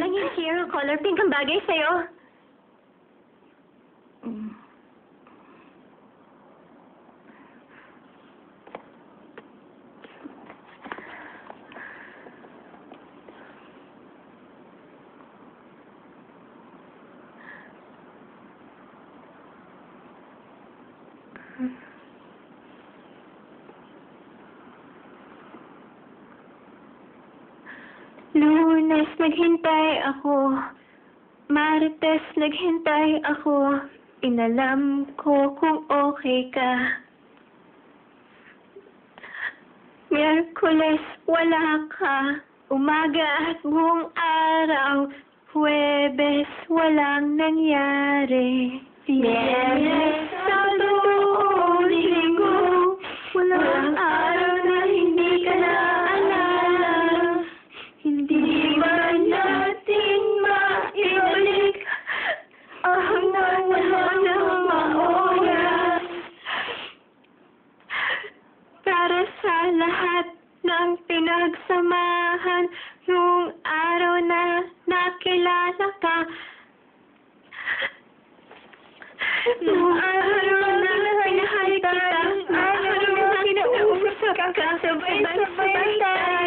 lang yung hero color pink ang bagay sa'yo. Lunes, naghintay ako. Martes, naghintay ako. Inalam ko kung okay ka. Miyerkules, wala ka. Umaga at buong araw. Huwebes, walang nangyari. Biyernes, Sabado, Linggo. Walang araw na hindi ka naalala. Hindi ba natin maibalik ang nawala ng mga oras? Para sa lahat ng pinagsamahan nung araw na nakilala ka. Nung araw na pinahal kita, nung araw na kinausap ka, sabay-sabay tayo.